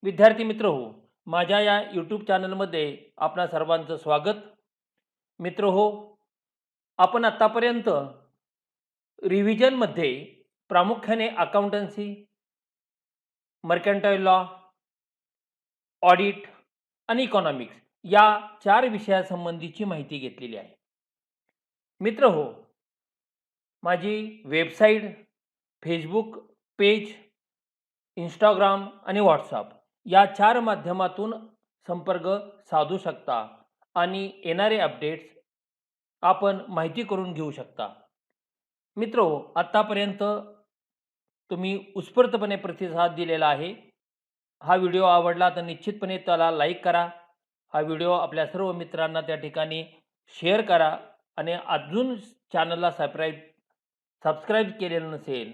विद्यार्थी मित्र हो, माझ्या या यूट्यूब चॅनलमध्ये आपणा सर्वांचं स्वागत. मित्र हो, आपण आत्तापर्यंत रिव्हिजनमध्ये प्रामुख्याने अकाउंटन्सी, मर्कंटाईल लॉ, ऑडिट आणि इकॉनॉमिक्स या 4 विषयासंबंधीची माहिती घेतलेली आहे. मित्र हो, माझी वेबसाईट, फेसबुक पेज, इंस्टाग्राम आणि व्हॉट्सअप या 4 माध्यमातून संपर्क साधू शकता आणि येणारे अपडेट्स आपण माहिती करून घेऊ शकता. मित्रहो, आत्तापर्यंत तुम्ही उत्स्फूर्तपणे प्रतिसाद दिलेला आहे. हा व्हिडिओ आवडला तर निश्चितपणे त्याला लाईक करा. हा व्हिडिओ आपल्या सर्व मित्रांना त्या ठिकाणी शेअर करा आणि अजून चॅनलला सबस्क्राईब केलेलं नसेल,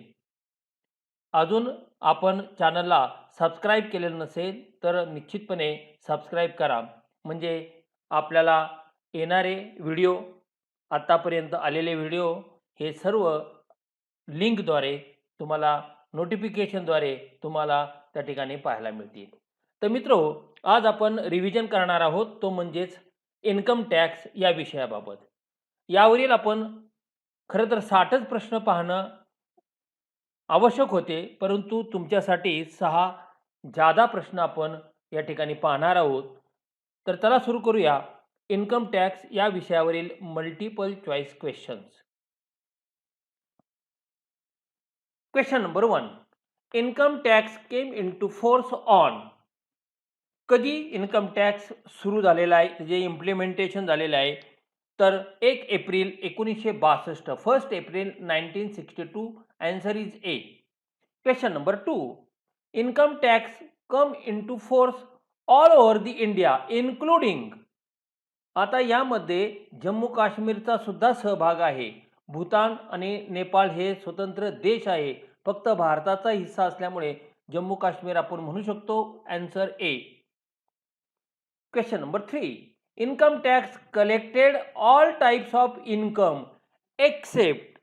अजून आपण चॅनलला सबस्क्राईब केलेलं नसेल तर निश्चितपणे सबस्क्राईब करा. म्हणजे आपल्याला येणारे व्हिडिओ, आत्तापर्यंत आलेले व्हिडिओ हे सर्व लिंकद्वारे तुम्हाला नोटिफिकेशनद्वारे तुम्हाला त्या ठिकाणी पाहायला मिळतील. तर मित्रहो, आज आपण रिव्हिजन करणार आहोत, तो म्हणजेच इन्कम टॅक्स या विषयाबाबत. यावरील आपण खरं तर 60च प्रश्न पाहणं आवश्यक होते, परंतु तुमच्यासाठी 6 जादा प्रश्न आपण या ठिकाणी पाहणार आहोत. तर चला सुरू करूया इन्कम टॅक्स या विषयावरील multiple choice questions. Question number 1. Income tax came into force on. कधी इन्कम टॅक्स सुरू झालेला आहे, त्याचे इम्प्लिमेंटेशन झालेलं आहे, तर 1 April 1962, 1 April 1962. Answer is a. Question number 2. Income tax come into force all over the India including. आता यामध्ये जम्मू काश्मीरचा सुद्धा सहभाग आहे. भूतान आणि नेपाळ हे स्वतंत्र देश आहे. फक्त भारताचा हिस्सा असल्यामुळे जम्मू काश्मीर आपण म्हणू शकतो. Answer A. Question number 3. Income tax collected all types of income except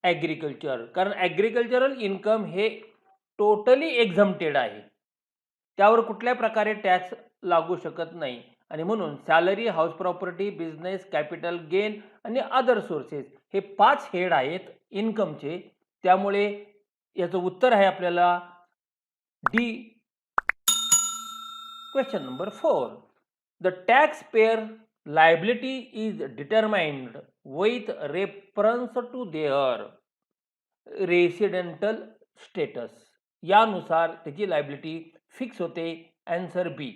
agriculture. कारण ॲग्रिकल्चरल इन्कम हे टोटली एक्झम्प्टेड आहे, त्यावर कुठल्या प्रकारे टॅक्स लागू शकत नाही. आणि म्हणून salary, house property, business, capital gain आणि अदर सोर्सेस हे 5 हेड आहेत इन्कमचे. त्यामुळे याचं उत्तर आहे आपल्याला D. Question number 4. The tax payer liability is determined with reference to their residential status. यानुसार त्याची लायबिलिटी फिक्स होते. Answer B.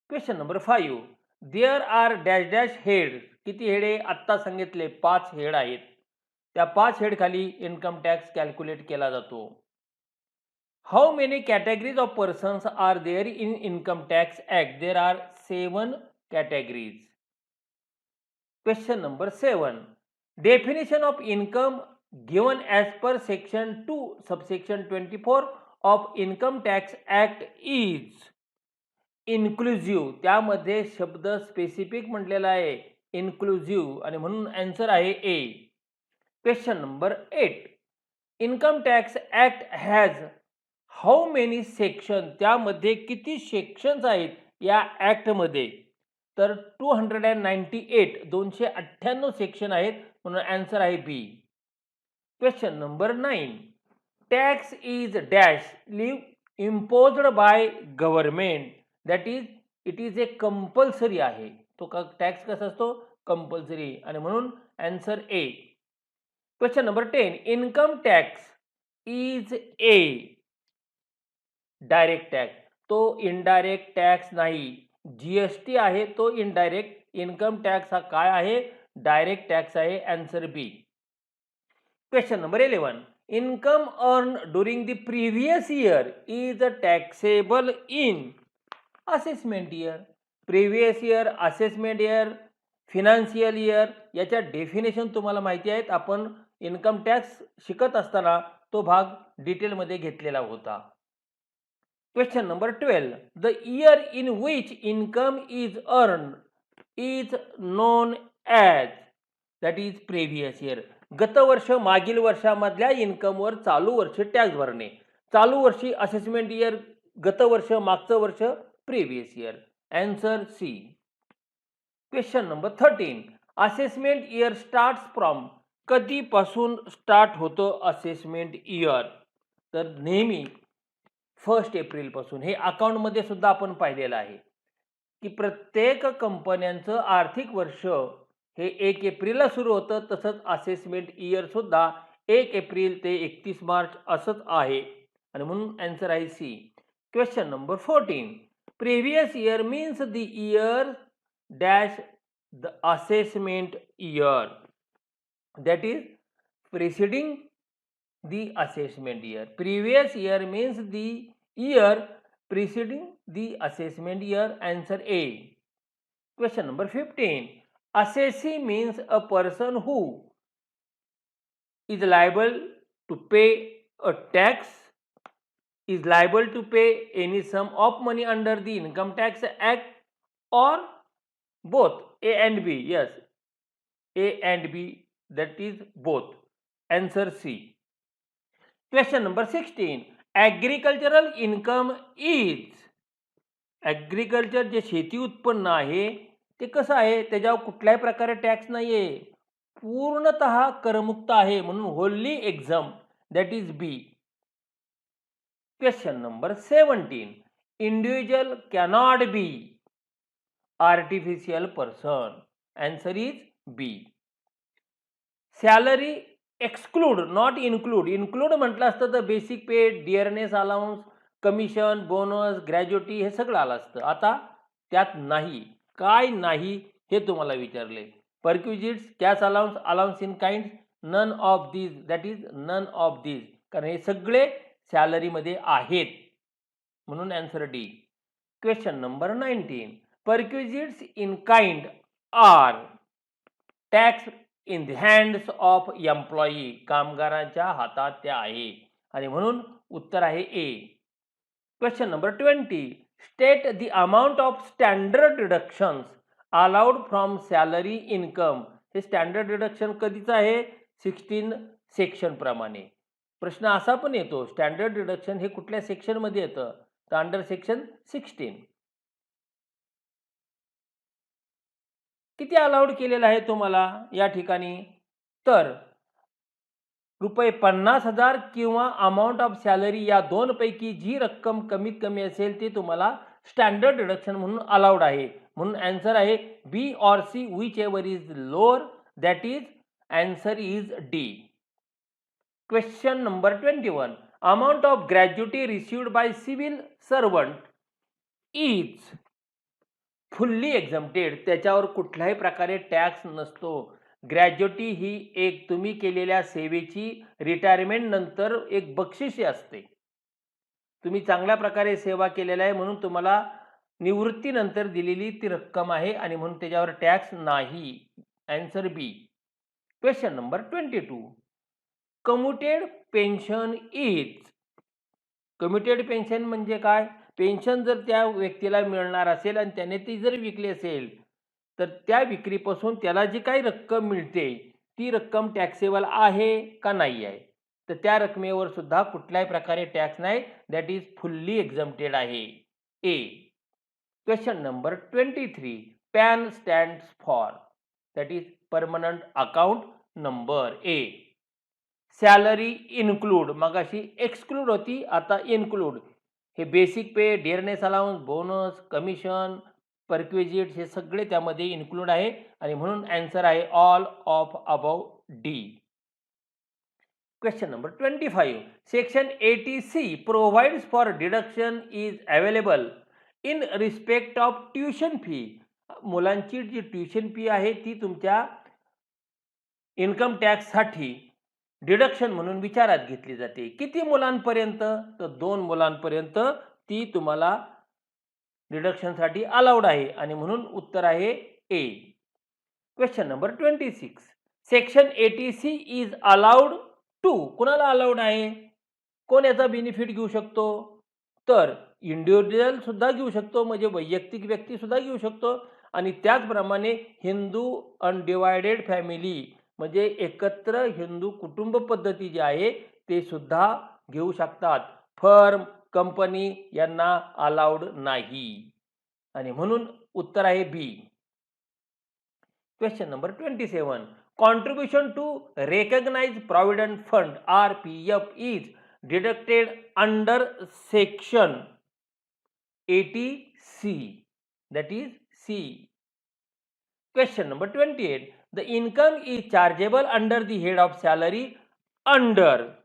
Question number 5. There are dash dash head. किती हेड आहे? आत्ता सांगितले 5 हेड आहेत. त्या 5 हेड खाली इन्कम टॅक्स कॅल्क्युलेट केला जातो. How many categories of persons are there in income tax act? There are 7 categories. Question number 7. Definition of income given as per section 2 subsection 24 of income tax act is inclusive. त्यामध्ये शब्द specific म्हटलेला आहे inclusive, आणि म्हणून answer आहे A. Question number 8. Income tax act has how many section. त्यामध्ये किती sections आहेत या ॲक्टमध्ये? तर 298 298 सेक्शन आहेत, म्हणून आन्सर आहे B. Question number 9. Tax is dash levied imposed by government. That is it is a compulsory आहे. तो टॅक्स कसा असतो? कंपल्सरी, आणि म्हणून answer A. Question number 10. Income tax is a direct tax. तो इनडायरेक्ट टॅक्स नाही. GST आहे तो इनडायरेक्ट. इन्कम टॅक्स हा काय आहे? डायरेक्ट टॅक्स आहे. Answer B. Question number 11. Income earn during the previous year is taxable in assessment year. Previous year, assessment year, financial year याच्या definition तुम्हाला माहिती आहेत. आपण इन्कम टॅक्स शिकत असताना तो भाग डिटेलमध्ये घेतलेला होता. Question number 12. The year in which income is earn is known as. That is previous year. गतवर्ष, मागील वर्षामधल्या इन्कमवर चालू वर्षी टॅक्स भरणे. चालू वर्षी असेसमेंट इयर गत वर्ष, मागचं वर्ष, previous year. Answer C. Question number 13. Assessment year starts from. कधीपासून स्टार्ट होतं असेसमेंट इयर? तर नेहमी 1 एप्रिलपासून. हे अकाउंटमध्ये सुद्धा आपण पाहिलेलं आहे की प्रत्येक कंपन्यांचं आर्थिक वर्ष हे 1 एप्रिलला सुरू होतं. तसंच असेसमेंट इयर सुद्धा 1 एप्रिल ते 31 मार्च असंच आहे आणि म्हणून आन्सर आहे C. Question number 14. Previous year means the year dash the assessment year, that is preceding the assessment year. Previous year means the year preceding the assessment year. Answer A. Question number 15. Assessee means a person who is liable to pay a tax, is liable to pay any sum of money under the Income Tax Act, or both. A and B. Yes, A and B, that is both. Answer C. Question number 16. Agricultural income is. Agriculture जे शेती उत्पन्न आहे ते कसं आहे? त्याच्यावर कुठल्याही प्रकारे टॅक्स नाही आहे, पूर्णतः करमुक्त आहे, म्हणून wholly exempt, that is B. Question number 17. Individual cannot be artificial person. Answer is B. Salary exclude, not include. Include म्हटलं असतं तर basic pay, dearness allowance, commission, bonus, gratuity हे सगळं आलं असतं. आता त्यात नाही. काय नाही हे तुम्हाला विचारले. Perquisites, cash allowance, allowance in kind, none of these, that is none of these, कारण हे सगळे सॅलरीमध्ये आहेत, म्हणून answer D. Question number 19. Perquisites in kind are tax in the hands of employee. कामगारांच्या हातात त्या आहे आणि म्हणून उत्तर आहे A. Question number 20. State the amount of standard deductions allowed from salary income. हे स्टँडर्ड डिडक्शन कधीचं आहे? 16 सेक्शन प्रमाणे. प्रश्न असा पण येतो, स्टँडर्ड डिडक्शन हे कुठल्या सेक्शनमध्ये येतं? तर अंडर सेक्शन 16. किती अलाउड केलेलं आहे तुम्हाला या ठिकाणी? तर ₹50,000 किंवा अमाऊंट ऑफ सॅलरी या दोनपैकी जी रक्कम कमीत कमी असेल ती तुम्हाला स्टँडर्ड डिडक्शन म्हणून अलाउड आहे, म्हणून आन्सर आहे B or C, whichever is lower, that is answer is D. Question number 21. Amount of gratuity received by civil servant is fully exempted. त्याच्यावर कुठल्याही प्रकारे टॅक्स नसतो. ग्रॅज्युटी ही एक तुम्ही केलेल्या सेवेची रिटायरमेंट नंतर एक बक्षिशी असते. तुम्ही चांगल्या प्रकारे सेवा केलेला आहे म्हणून तुम्हाला निवृत्तीनंतर दिलेली ती रक्कम आहे आणि म्हणून त्याच्यावर टॅक्स नाही. Answer B. Question number 22. Commuted pension is. Commuted pension म्हणजे काय? पेन्शन जर त्या व्यक्तीला मिळणार असेल आणि त्याने ती जर विकली असेल तर त्या विक्रीपासून त्याला जी काही रक्कम मिळते ती रक्कम टॅक्सेबल आहे का नाही आहे? तर त्या रकमेवर सुद्धा कुठल्याही प्रकारे टॅक्स नाही, दॅट इज फुल्ली एक्झम्प्टेड आहे. A. Question number 23. PAN stands for, that is permanent account number. A. Salary include, मगाशी एक्सक्लूड होती, आता इन्क्लूड. हे basic pay, dearness allowance, bonus, commission, perquisites हे सगळे त्यामध्ये इन्क्लूड आहे आणि म्हणून आन्सर आहे all of above D. Question number 25. Section 80C provides for deduction is available in respect of tuition fee. मुलांची जी ट्युशन फी आहे ती तुमच्या इन्कम टॅक्ससाठी डिडक्शन म्हणून विचारात घेतली जाते. किती मुलांपर्यंत? तर 2 मुलांपर्यंत ती तुम्हाला डिडक्शनसाठी अलाउड आहे आणि म्हणून उत्तर आहे A. Question number 26. Section 80C is allowed to. कुणाला अलाउड आहे? कोण याचा बेनिफिट घेऊ शकतो? तर इंडिव्हिज्युअल सुद्धा घेऊ शकतो, म्हणजे वैयक्तिक व्यक्ती सुद्धा घेऊ शकतो आणि त्याचप्रमाणे हिंदू अनडिवायडेड फॅमिली म्हणजे एकत्र हिंदू कुटुंब पद्धती जी आहे ते सुद्धा घेऊ शकतात. फर्म, कंपनी यांना अलाउड नाही आणि म्हणून उत्तर आहे B. Question number 27. Contribution to recognized provident fund RPF is deducted under section 80C, that is C. Question number 28. The income is chargeable under the head of salary under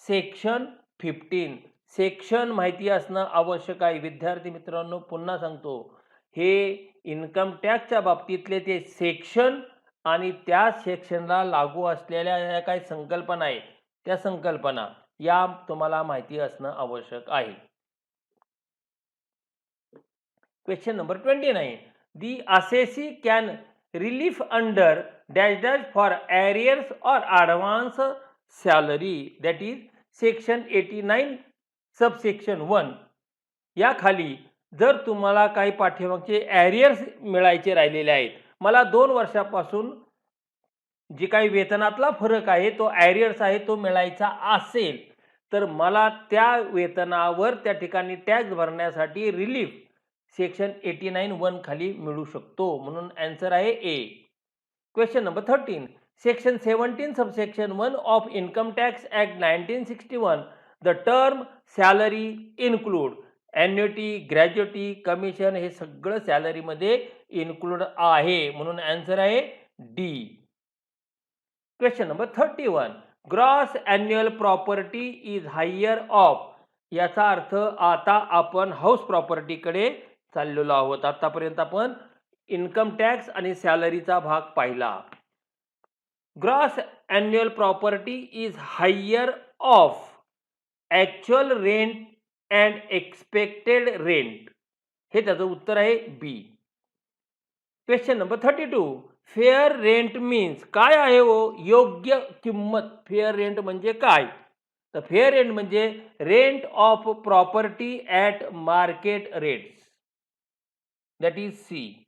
section 15. Section माहिती असणं आवश्यक आहे. विद्यार्थी मित्रांनो, पुन्हा सांगतो, हे income टॅक्सच्या बाबतीतले ते सेक्शन आणि त्या सेक्शनला लागू असलेल्या या काही संकल्पना आहेत, त्या संकल्पना या तुम्हाला माहिती असणं आवश्यक आहे. Question number 29. The assessee can relief under dash dash for arrears or advance salary, that is section 89 subsection 1. या खाली जर तुम्हाला काही पाठीमागचे ॲरियर्स मिळायचे राहिलेले आहेत, मला 2 वर्षापासून जे काही वेतनातला फरक आहे तो ॲरियर्स आहे तो मिळायचा असेल, तर मला त्या वेतनावर त्या ठिकाणी टॅक्स भरण्यासाठी रिलीफ सेक्शन 89(1) खाली मिळू शकतो. म्हणून आन्सर आहे A. Question number 13. Section 17 subsection 1 of income tax act 1961. The term salary include annuity, gratuity, commission हे सगळं सॅलरीमध्ये इन्क्लूड आहे. म्हणून आन्सर आहे D. Question number 31. Gross annual property is higher of. याचा अर्थ आता आपण हाऊस प्रॉपर्टीकडे चाललेलो आहोत. आतापर्यंत आपण इन्कम टॅक्स आणि सॅलरीचा भाग पाहिला. Gross annual property is higher of actual rent and expected rent. हे त्याचं उत्तर आहे B. Question number 32. Fair rent means काय आहे हो? योग्य किंमत. फेअर रेंट म्हणजे काय? तर फेअर रेंट म्हणजे rent of property at market rates, that is C.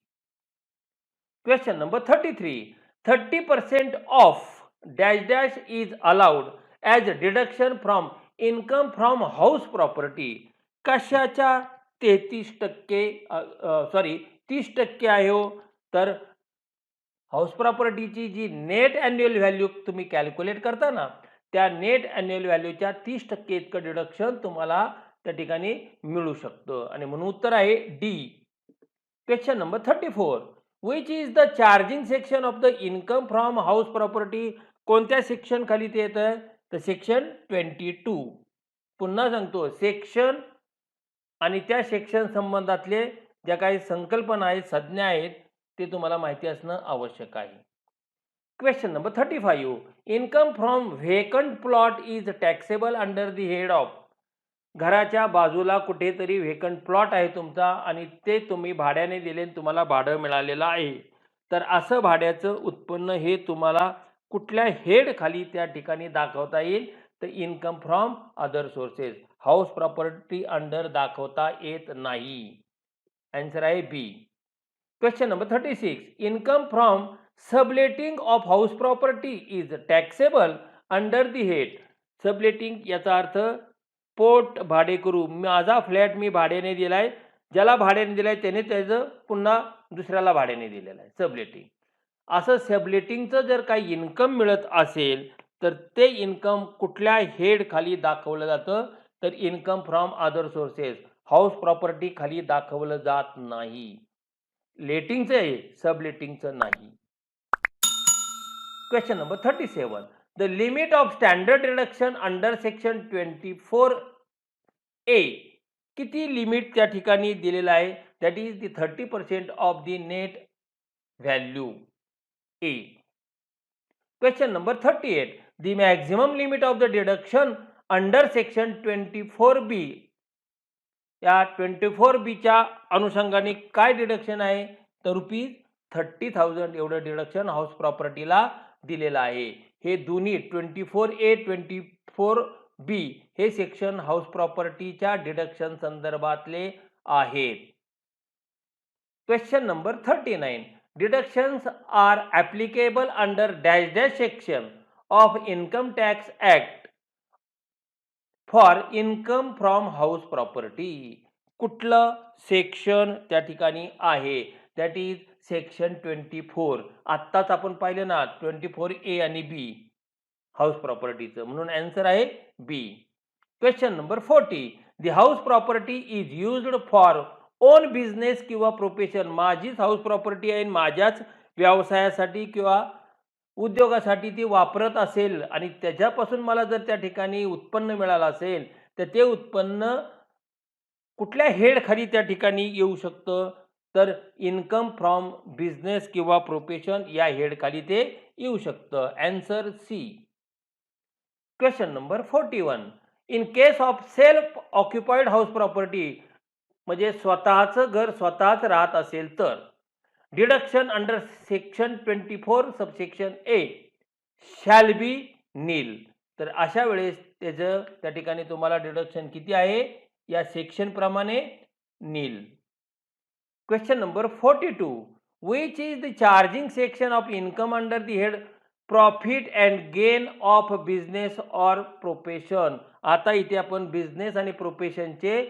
Question number 33. 30% of dash dash is allowed as deduction from income from house property. कशाच्या 30% आहे हो? तर हाऊस प्रॉपर्टीची जी नेट ॲन्युअल व्हॅल्यू तुम्ही कॅल्क्युलेट करता ना, त्या नेट ॲन्युअल व्हॅल्यूच्या 30% इतकं डिडक्शन तुम्हाला त्या ठिकाणी मिळू शकतं आणि म्हणून उत्तर आहे D. Question number 34. Which is the charging section of the income from house property. कोणत्या सेक्शन खाली ते येतं? तर सेक्शन 22. पुन्हा सांगतो, सेक्शन आणि त्या सेक्शन संबंधातले ज्या काही संकल्पना आहेत, संज्ञा आहेत, ते तुम्हाला माहिती असणं आवश्यक आहे. Question number 35. Income from vacant plot is taxable under the head of. घराच्या बाजूला कुठेतरी व्हेकंट प्लॉट आहे तुमचा आणि ते तुम्ही भाड्याने दिले, तुम्हाला भाडं मिळालेलं आहे, तर असं भाड्याचं उत्पन्न हे तुम्हाला कुठल्या हेड खाली त्या ठिकाणी दाखवता येईल? तर income from other sources. House property under दाखवता येत नाही. आन्सर आहे B. Question number 36. Income from subletting of house property is taxable under the head. Subletting याचा अर्थ पोट भाडेकरू. माझा फ्लॅट मी भाड्याने दिलाय, ज्याला भाड्याने दिलाय त्याने त्याचं पुन्हा दुसऱ्याला भाड्याने दिलेलं आहे, सबलेटिंग. असं सबलेटिंगचं जर काही इन्कम मिळत असेल तर ते इन्कम कुठल्या हेड खाली दाखवलं जातं? तर income from other sources. House property खाली दाखवलं जात नाही. लेटिंगचं आहे, सबलेटिंगचं नाही. Question number 37. The limit of standard deduction under section 24A. किती लिमिट त्या ठिकाणी दिलेलं आहे? That is the 30% of the net value A. Question number 38. The maximum limit of the deduction under section 24B. या 24Bच्या अनुषंगाने काय डिडक्शन आहे? तर ₹30,000 एवढं डिडक्शन हाऊस प्रॉपर्टीला दिलेलं आहे. हे दोन्ही 24A 24B हे सेक्शन हाऊस प्रॉपर्टीच्या डिडक्शन संदर्भातले आहेत. Question number 39. Deductions are applicable under dash dash section of income tax act. For income from house property. कुठलं सेक्शन त्या ठिकाणी आहे? That is section 24. आत्ताच आपण पाहिलं ना 24A आणि B हाऊस प्रॉपर्टीचं, म्हणून आन्सर आहे B. Question number 40. The house property is used for own business किंवा प्रोफेशन. माझीच हाऊस प्रॉपर्टी आहे, माझ्याच व्यवसायासाठी किंवा उद्योगासाठी ती वापरत असेल आणि त्याच्यापासून मला जर त्या ठिकाणी उत्पन्न मिळालं असेल तर ते उत्पन्न कुठल्या हेडखाली त्या ठिकाणी येऊ शकतं? तर इन्कम फ्रॉम बिझनेस किंवा प्रोफेशन या हेडखाली ते येऊ शकतं. Answer C. Question number 41. In case of self occupied house property, म्हणजे स्वतःचं घर स्वतःच राहत असेल तर deduction under section 24 subsection A shall be nil. तर अशा वेळेस त्याचं त्या ठिकाणी तुम्हाला डिडक्शन किती आहे? या सेक्शन प्रमाणे nil. Question number 42. Which is the charging section of income under the head profit and gain of business or profession. आता इथे आपण बिझनेस आणि प्रोफेशनचे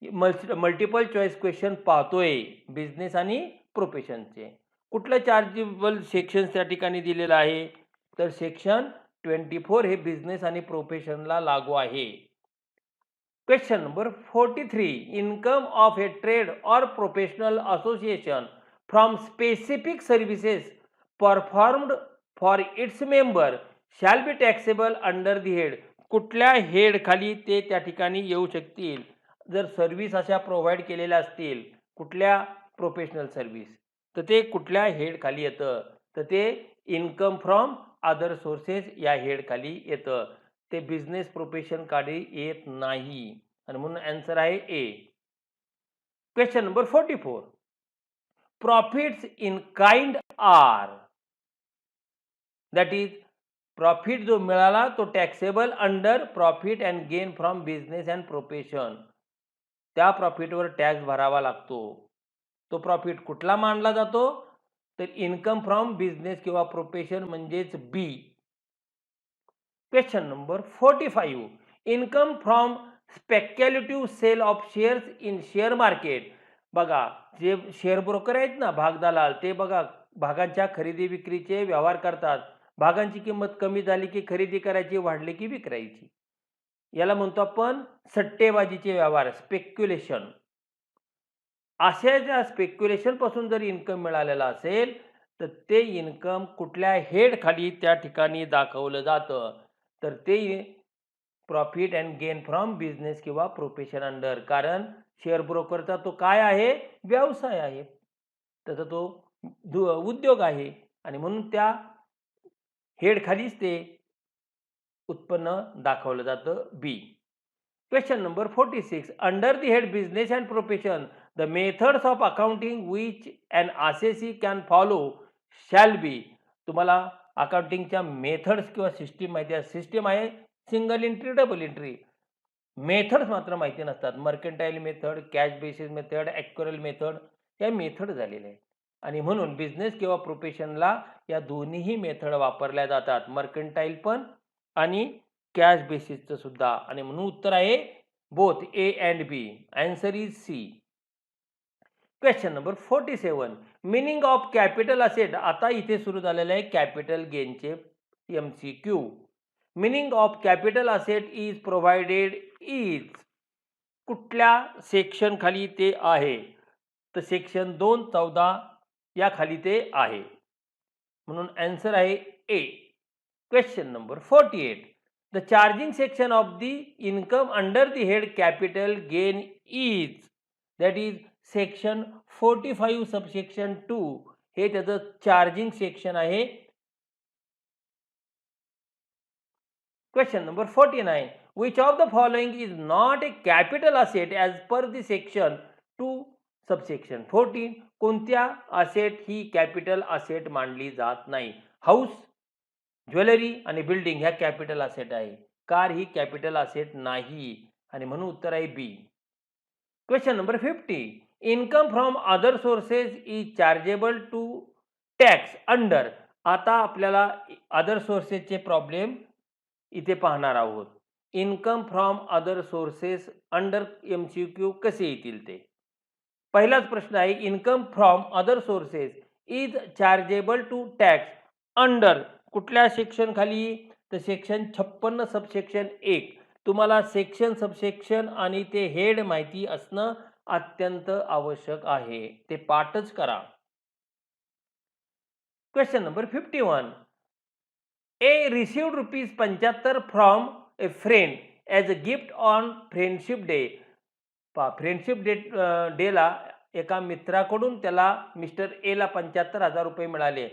मल्टिपल चॉईस क्वेश्चन पाहतोय, बिझनेस आणि प्रोफेशनचे. कुठलं चार्जेबल सेक्शन त्या ठिकाणी दिलेलं आहे? तर सेक्शन 24 हे बिझनेस आणि प्रोफेशनला लागू आहे. Question number 43. Income of a trade or professional association from specific services performed for its member shall be taxable under the head. कुठल्या हेड खाली ते त्या ठिकाणी येऊ शकतील? जर सर्व्हिस अशा प्रोव्हाइड केलेल्या असतील कुठल्या प्रोफेशनल सर्व्हिस, तर ते कुठल्या हेड खाली येतं? तर ते इन्कम फ्रॉम अदर सोर्सेस या हेड खाली येतं. ते बिझनेस प्रोफेशन खाली येत नाही आणि म्हणून आन्सर आहे A. Question number 44. Profits in kind are, that is profit जो मिळाला तो taxable under profit and gain from business and profession. त्या प्रॉफिटवर टॅक्स भरावा लागतो. तो प्रॉफिट कुठला मानला जातो? तर इन्कम फ्रॉम बिझनेस किंवा प्रोफेशन म्हणजेच B. Question number 45. Income from speculative sale of shares in share market. बघा, जे शेअर ब्रोकर आहेत ना, भागदलाल, ते बघा भागांच्या खरेदी विक्रीचे व्यवहार करतात. भागांची किंमत कमी झाली की खरेदी करायची, वाढली की विकायची. याला म्हणतो आपण सट्टेबाजीचे व्यवहार, स्पेक्युलेशन. अशा ज्या स्पेक्युलेशन पासून जर इन्कम मिळालेला असेल तर ते इन्कम कुठल्या हेड खाली त्या ठिकाणी दाखवलं जातं? तर ते profit and gain from business किंवा प्रोफेशन अंडर. कारण शेअर ब्रोकरचा तो काय आहे? व्यवसाय आहे, त्याचा तो उद्योग आहे आणि म्हणून त्या हेड खालीच ते उत्पन्न दाखवलं जातं, B. Question number 46. Under the head business and profession the methods of accounting which and assessee can follow shall be. तुम्हाला अकाउंटिंगच्या मेथड्स किंवा सिस्टीम माहिती आहे. सिस्टीम आहे single entry, double entry. Methods मात्र माहिती नसतात. Mercantile method, cash basis method, accrual method, या मेथड झालेल्या आहेत आणि म्हणून बिझनेस किंवा प्रोफेशनला या दोन्हीही मेथड वापरल्या जातात, मर्कंटाईल पण आणि कॅश बेसिसचं सुद्धा. आणि म्हणून उत्तर आहे both A and B. Answer is C. Question number 47. Meaning of capital asset. आता इथे सुरू झालेलं आहे कॅपिटल गेनचे MCQ. Meaning of capital asset is provided is. कुठल्या सेक्शन खाली ते आहे? तर सेक्शन 214 या खाली ते आहे, म्हणून आन्सर आहे A. Question number 48. The charging section of the income under the head capital gain is, that is section 45 subsection 2. हे त्याचं चार्जिंग सेक्शन आहे. Question number 49. Which of the following is not a capital asset as per the section 2 subsection 14. कोणत्या asset ही capital asset मानली जात नाही? House, jewellery आणि building ह्या कॅपिटल असेट आहे. कार ही कॅपिटल असेट नाही आणि म्हणून उत्तर आहे B. Question number 50. Income from other sources is chargeable to tax under. आता आपल्याला अदर सोर्सेसचे प्रॉब्लेम इथे पाहणार आहोत. Income from other sources under MCQ कसे येतील ते. पहिलाच प्रश्न आहे, income from other sources is chargeable to tax under कुठल्या सेक्शन खाली? तर सेक्शन 56 सबसेक्शन 1. तुम्हाला सेक्शन सबसेक्शन आणि ते हेड माहिती असणं अत्यंत आवश्यक आहे. ते पाठच करा. Question number 51. A received ₹75 from A friend as a gift on friendship day. Friendship डेला एका मित्राकडून त्याला मिस्टर एला 75,000 रुपये मिळाले.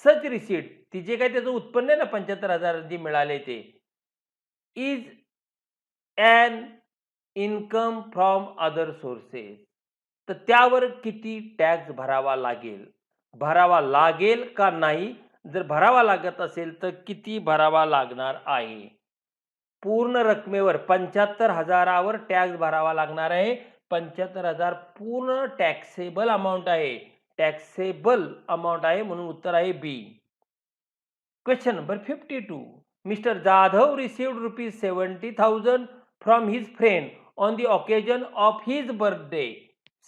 सच रिसीट, ती जे काही त्याचं उत्पन्न आहे ना 75,000 जे मिळाले ते is an income from other sources. तर त्यावर किती टॅक्स भरावा लागेल? भरावा लागेल का नाही? जर भरावा लागत असेल तर किती भरावा लागणार आहे? पूर्ण रकमेवर 75,000वर टॅक्स भरावा लागणार आहे. 75,000 पूर्ण टॅक्सेबल अमाऊंट आहे. टॅक्सेबल अमाऊंट आहे म्हणून उत्तर आहे B. Question number 52. Mr Jadhav received ₹70,000 from his friend on the occasion of his birthday.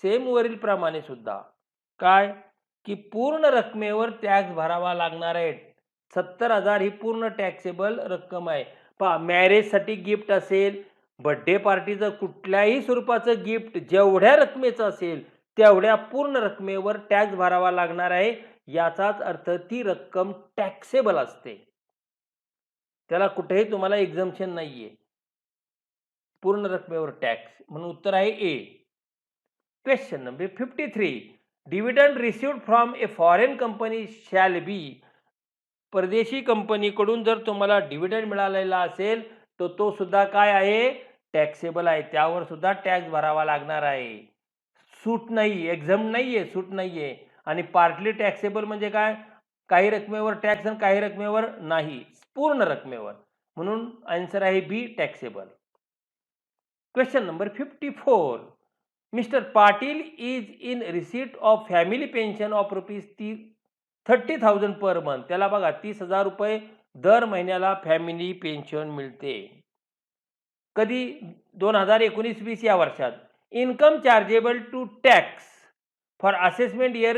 Same वरील प्रमाणे सुद्धा काय की पूर्ण रकमेवर टॅक्स भरावा लागणार आहे. 70,000 ही पूर्ण टॅक्सेबल रक्कम आहे. पहा, मॅरेजसाठी गिफ्ट असेल, बर्थडे पार्टीचं कुठल्याही स्वरूपाचं गिफ्ट जेवढ्या रकमेचं असेल तेवढ्या पूर्ण रकमेवर टॅक्स भरावा लागणार आहे. याचाच अर्थ ती रक्कम टॅक्सेबल असते. त्याला कुठेही तुम्हाला एक्झम्पशन नाहीये. पूर्ण रकमेवर टॅक्स म्हणून उत्तर आहे A. Question number 53. Dividend received from a foreign company shall be. परदेशी कंपनीकडून जर तुम्हाला डिव्हिडंड मिळालेला असेल तर तो सुद्धा काय आहे? टॅक्सेबल आहे. त्यावर सुद्धा टॅक्स भरावा लागणार आहे. सूट नाही, एक्झम्प्ट नाहीये, सूट नाहीये. आणि पार्टली टॅक्सेबल म्हणजे काय? काही रकमेवर टॅक्स आणि काही रकमेवर नाही, पूर्ण रकमेवर. म्हणून आन्सर आहे B, taxable. Question number 54. Mr Patil is in receipt of family pension of ₹30,000 per month. त्याला बघा 30,000 रुपये दर महिन्याला फॅमिली पेन्शन मिळते. कधी? 2019-20 या वर्षात. Income chargeable to tax for assessment year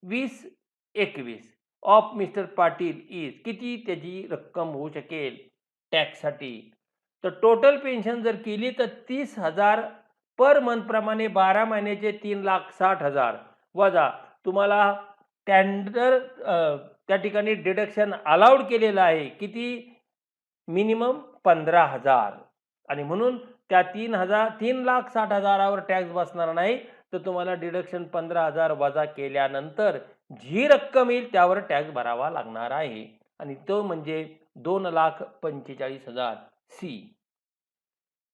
2021 of mister Patil is. किती त्याची रक्कम होऊ शकेल टॅक्ससाठी? तर टोटल पेन्शन जर केली तर 30,000 पर मंथ प्रमाणे 12 महिन्याचे 3,60,000 वजा तुम्हाला स्टँडर्ड त्या ठिकाणी डिडक्शन अलाउड केलेलं आहे. किती? मिनिमम 15,000. आणि म्हणून त्या 3,60,000वर टॅक्स बसणार नाही. तर तुम्हाला डिडक्शन 15,000 वजा केल्यानंतर जी रक्कम येईल त्यावर टॅक्स भरावा लागणार आहे. आणि तो म्हणजे 2,45,000 C.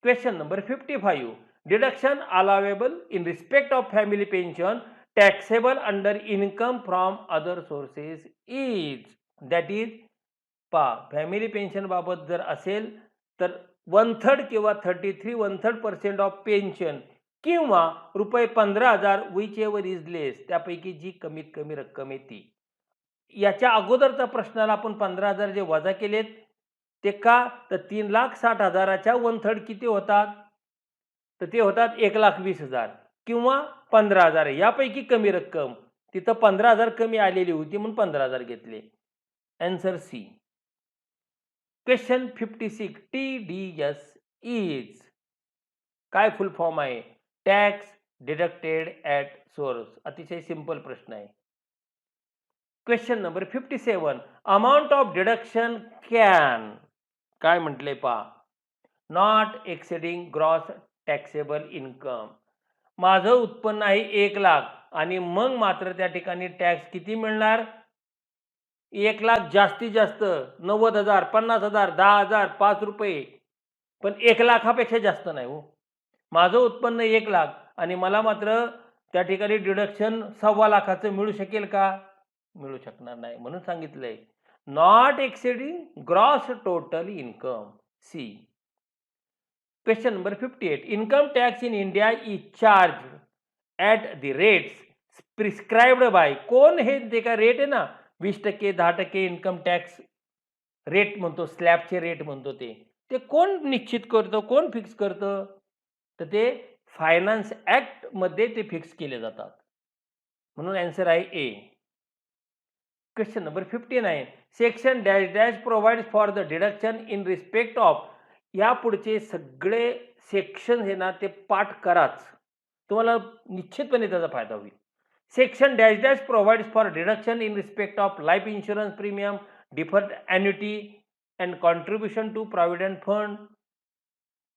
Question number 55. Deduction allowable in respect of family pension taxable under income from other sources is. That is, family pension बाबत जर असेल तर 1/3 किंवा 33 ऑफ पेन्शन किंवा ₹15,000 विच एव्हर इज लेस, त्यापैकी जी कमीत कमी रक्कम येते. याच्या अगोदरचा प्रश्नाला आपण 15,000 जे वजा केलेत ते का? तर 3,60,000च्या 1/3 किती होतात? तर ते होतात 1,20,000 किंवा 15,000. यापैकी कमी रक्कम, तिथं 15,000 कमी आलेली होती म्हणून 15,000 घेतले. Answer C. Question 56. TDS is. काय फुल फॉर्म आहे? Tax deducted at source. अतिशय सिंपल प्रश्न आहे. Question number 57. Amount of deduction can. काय म्हटले पहा? Not exceeding gross taxable income. माझं उत्पन्न आहे 1,00,000 आणि मग मात्र त्या ठिकाणी टॅक्स किती मिळणार? 1,00,000 जास्तीत जास्त 90,000, 50,000, 10,000, ₹5. पण 1,00,000 पेक्षा जास्त नाही हो. माझं उत्पन्न 1,00,000 आणि मला मात्र त्या ठिकाणी डिडक्शन 1,25,000 मिळू शकेल का? मिळू शकणार नाही. म्हणून सांगितलंय not exceeding gross total income, C. Question number 58. Income tax in India is charge at the rates prescribed by. कोण? हे जे काय रेट आहे ना, 20%, 10% इन्कम टॅक्स रेट म्हणतो, स्लॅबचे रेट म्हणतो ते. ते कोण निश्चित करतं, कोण फिक्स करतं? तर ते फायनान्स ॲक्टमध्ये ते फिक्स केले जातात. म्हणून ॲन्सर आहे A. Question number 59. Section dash dash provides for the deduction in respect of. या पुढचे सगळे सेक्शन हे ना ते पाठ कराच. तुम्हाला निश्चितपणे त्याचा फायदा होईल. Section dash dash provides for deduction in respect of life insurance premium, deferred annuity and contribution to provident fund,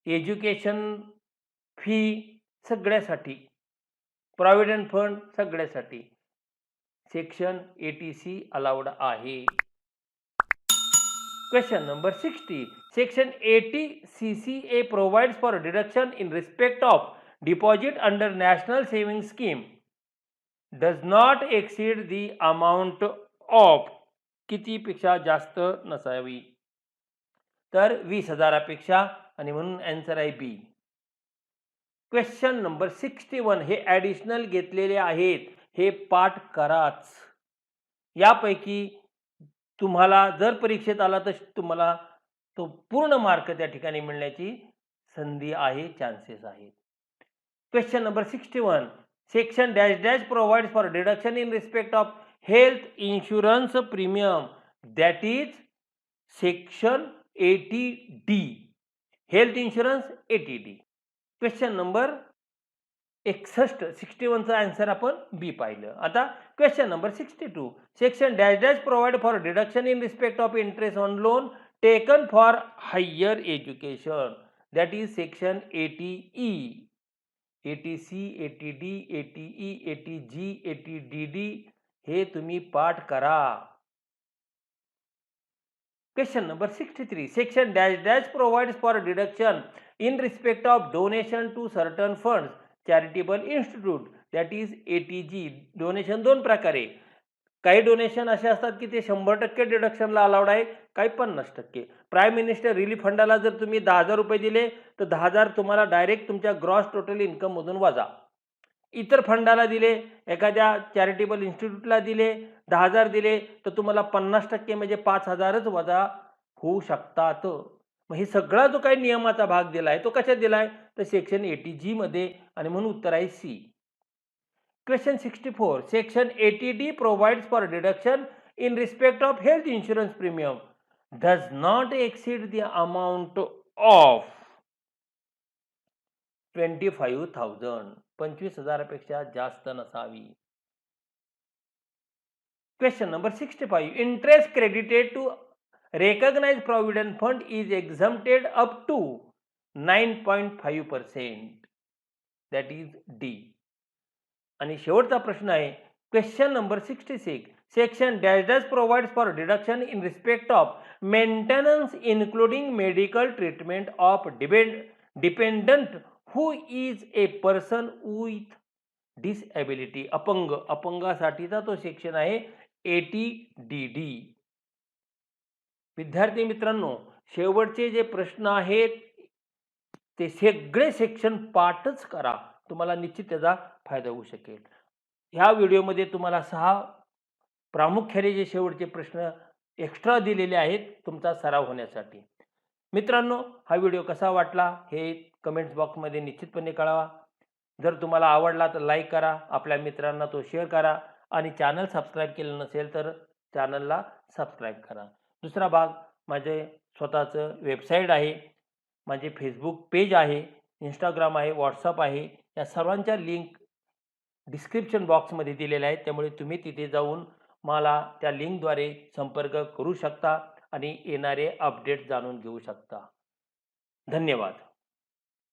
education fee सगळ्यासाठी, प्रॉव्हिडंट फंड सगळ्यासाठी सेक्शन 80C अलाउड आहे. Question number 60. Section 80 CCA provides for deduction in respect of deposit under National Savings Scheme does not exceed the amount of. कितीपेक्षा जास्त नसावी? तर 20,000पेक्षा, आणि म्हणून answer आहे B. Question number 61. हे ॲडिशनल घेतलेले आहेत, हे पाठ कराच. यापैकी तुम्हाला जर परीक्षेत आला तर तुम्हाला तो पूर्ण मार्क त्या ठिकाणी मिळण्याची संधी आहे, चान्सेस आहेत. Question number 61. Section dash dash provides for deduction in respect of health insurance premium, that is section 80D. Health insurance 80D. Question number 61. 61चा आन्सर आपण बी पाहिलं. आता question number 62. Section dash dash provide for deduction in respect of interest on loan taken for higher education, that is section 80E. 80C, 80D, 80E, 80G, 80DD हे तुम्ही पाठ करा. Question number 63. Section dash dash provides for deduction in respect of donation to certain funds charitable institute, that is 80G. Donation दोन प्रकारे. काही donation असे असतात की ते 100% डिडक्शनला अलाउड आहे, काही 50%. प्राईम मिनिस्टर रिलीफ फंडाला जर तुम्ही 10,000 रुपये दिले तर 10,000 तुम्हाला डायरेक्ट तुमच्या ग्रॉस टोटल इन्कममधून वजा. इतर फंडाला दिले, एखाद्या चॅरिटेबल इन्स्टिट्यूटला दिले, 10,000 दिले तर तुम्हाला 50% म्हणजे 5,000च वजा होऊ शकतात. मग हे सगळा जो काही नियमाचा भाग दिला आहे तो कशात दिला आहे? तर सेक्शन 80G मध्ये, आणि म्हणून उत्तर आहे C. Question 64. Section 80D provides for deduction in respect of health insurance premium does not exceed the amount of 25,000. 25,000पेक्षा जास्त नसावी. Question number 65. Interest credited to recognized provident fund is exempted up to 9.5%, that is D. आणि शेवटचा प्रश्न आहे question number 66. Section dash dash provides for deduction in respect of maintenance including medical treatment of dependent who is a person with disability. अपंगासाठीचा तो section आहे 80DD. विद्यार्थी मित्रांनो, शेवटचे जे प्रश्न आहेत ते सगळे सेक्शन पाठच करा, तुम्हाला निश्चित त्याचा फायदा होऊ शकेल. ह्या व्हिडिओमध्ये तुम्हाला 6 प्रामुख्याने जे शेवटचे प्रश्न एक्स्ट्रा दिलेले आहेत तुमचा सराव होण्यासाठी. मित्रांनो, हा व्हिडिओ कसा वाटला हे कमेंट्स बॉक्समध्ये निश्चितपणे कळवा. जर तुम्हाला आवडला तर लाईक करा, आपल्या मित्रांना तो शेअर करा, आणि चॅनल सबस्क्राईब केलं नसेल तर चॅनलला सबस्क्राईब करा. दुसरा भाग, माझे स्वतःचं वेबसाईट आहे, माझे फेसबुक पेज आहे, इंस्टाग्राम आहे, व्हॉट्सअप आहे. या सर्वांच्या लिंक डिस्क्रिप्शन बॉक्समध्ये दिलेल्या आहेत, त्यामुळे तुम्ही तिथे जाऊन मला त्या लिंकद्वारे संपर्क करू शकता आणि येणारे अपडेट जाणून घेऊ शकता. धन्यवाद.